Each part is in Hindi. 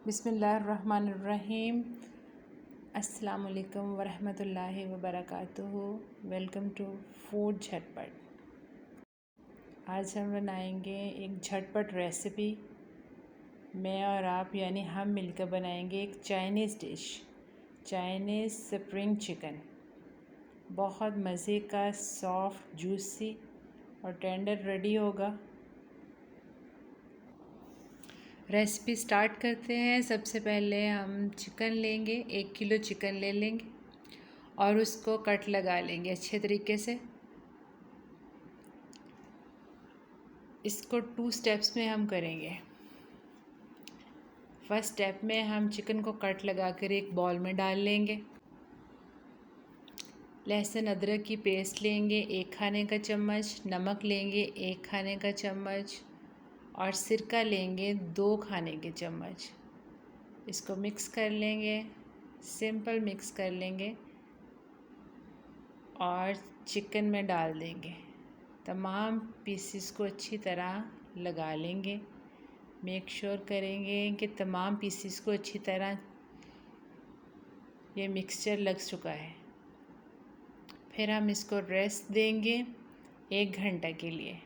बिस्मिल्लाहिर्रहमानिर्रहीम। अस्सलाम वालेकुम वरहमतुल्लाहि वबरकातुहू। वेलकम टू फूड झटपट। आज हम बनाएंगे एक झटपट रेसिपी। मैं और आप यानी हम मिलकर बनाएंगे एक Chinese dish, Chinese spring chicken. बहुत मज़े का सॉफ्ट, जूसी और टेंडर रेडी होगा। रेसिपी स्टार्ट करते हैं। सबसे पहले हम चिकन लेंगे, 1 किलो चिकन ले लेंगे और उसको कट लगा लेंगे अच्छे तरीके से। इसको 2 स्टेप्स में हम करेंगे। फर्स्ट स्टेप में हम चिकन को कट लगा कर एक बाउल में डाल लेंगे। लहसुन अदरक की पेस्ट लेंगे 1 खाने का चम्मच, नमक लेंगे 1 खाने का चम्मच और सिरका लेंगे 2 खाने के चम्मच। इसको मिक्स कर लेंगे, सिंपल मिक्स कर लेंगे और चिकन में डाल देंगे। तमाम पीसेस को अच्छी तरह लगा लेंगे। मेक श्योर करेंगे कि तमाम पीसेस को अच्छी तरह ये मिक्सचर लग चुका है। फिर हम इसको रेस्ट देंगे 1 घंटा के लिए।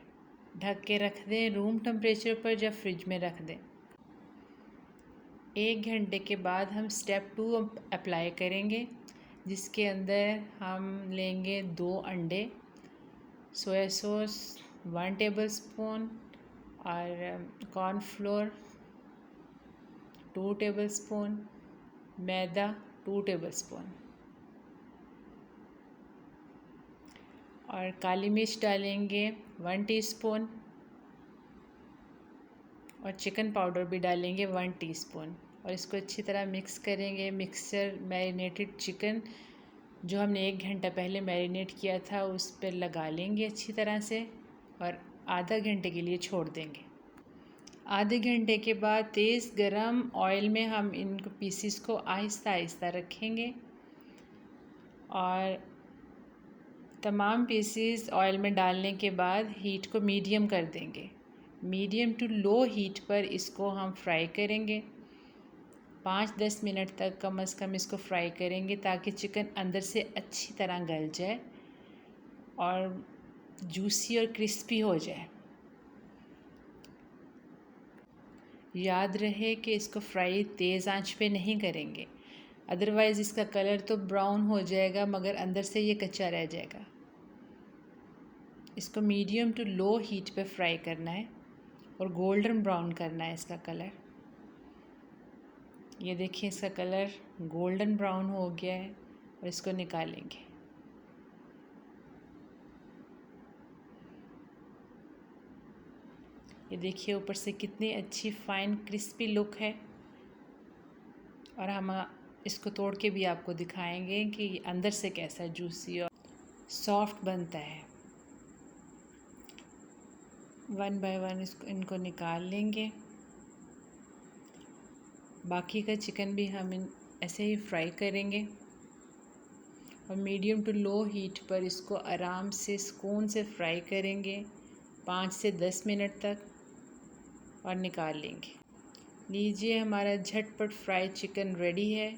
ढक के रख दें रूम टेम्परेचर पर, जब फ्रिज में रख दें। 1 घंटे के बाद हम स्टेप 2 अप्लाई करेंगे, जिसके अंदर हम लेंगे 2 अंडे, सोया सॉस 1 टेबलस्पून और कॉर्नफ्लोर 2 टेबलस्पून, मैदा 2 टेबलस्पून और काली मिर्च डालेंगे 1 टीस्पून और चिकन पाउडर भी डालेंगे 1 टीस्पून और इसको अच्छी तरह मिक्स करेंगे। मिक्सचर मैरिनेटेड चिकन जो हमने 1 घंटा पहले मैरिनेट किया था उस पर लगा लेंगे अच्छी तरह से और आधा घंटे के लिए छोड़ देंगे। आधे घंटे के बाद तेज़ गरम ऑयल में हम इन पीसीस को आहिस्ता आहिस्ता रखेंगे और तमाम पीसीस ऑयल में डालने के बाद हीट को मीडियम कर देंगे। मीडियम टू लो हीट पर इसको हम फ्राई करेंगे। 5-10 मिनट तक कम से कम इसको फ्राई करेंगे ताकि चिकन अंदर से अच्छी तरह गल जाए और जूसी और क्रिस्पी हो जाए। याद रहे कि इसको फ्राई तेज़ आंच पे नहीं करेंगे, अदरवाइज़ इसका कलर तो ब्राउन हो जाएगा मगर अंदर से ये कच्चा रह जाएगा। इसको मीडियम टू लो हीट पे फ्राई करना है और गोल्डन ब्राउन करना है इसका कलर। ये देखिए इसका कलर गोल्डन ब्राउन हो गया है और इसको निकालेंगे। ये देखिए ऊपर से कितनी अच्छी फाइन क्रिस्पी लुक है और हम इसको तोड़ के भी आपको दिखाएंगे कि अंदर से कैसा जूसी और सॉफ्ट बनता है। 1 बाय 1 इनको निकाल लेंगे। बाकी का चिकन भी हम ऐसे ही फ्राई करेंगे और मीडियम टू लो हीट पर इसको आराम से सुकून से फ्राई करेंगे 5 से 10 मिनट तक और निकाल लेंगे। लीजिए हमारा झटपट फ्राई चिकन रेडी है।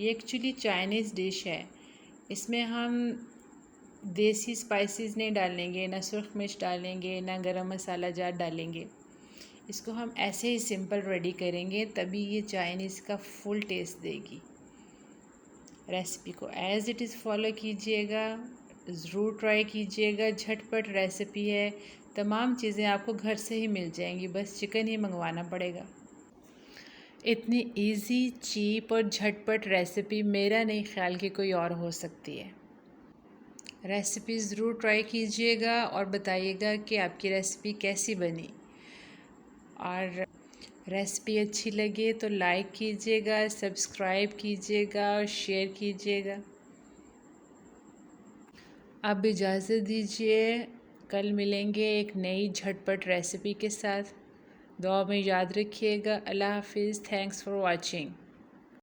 ये एक्चुअली चाइनीज़ डिश है। इसमें हम देसी स्पाइसेस नहीं डालेंगे, ना सुर्ख मिर्च डालेंगे, ना गरम मसाला जार डालेंगे। इसको हम ऐसे ही सिंपल रेडी करेंगे, तभी ये चाइनीज़ का फुल टेस्ट देगी। रेसिपी को एज़ इट इज़ फॉलो कीजिएगा, ज़रूर ट्राई कीजिएगा। झटपट रेसिपी है, तमाम चीज़ें आपको घर से ही मिल जाएंगी, बस चिकन ही मंगवाना पड़ेगा। इतनी इजी, चीप और झटपट रेसिपी मेरा नहीं ख्याल कि कोई और हो सकती है। रेसिपी ज़रूर ट्राई कीजिएगा और बताइएगा कि आपकी रेसिपी कैसी बनी। और रेसिपी अच्छी लगे तो लाइक कीजिएगा, सब्सक्राइब कीजिएगा और शेयर कीजिएगा। अब इजाज़त दीजिए, कल मिलेंगे एक नई झटपट रेसिपी के साथ। दुआ में याद रखिएगा। अल्लाह हाफिज़। Thanks for watching.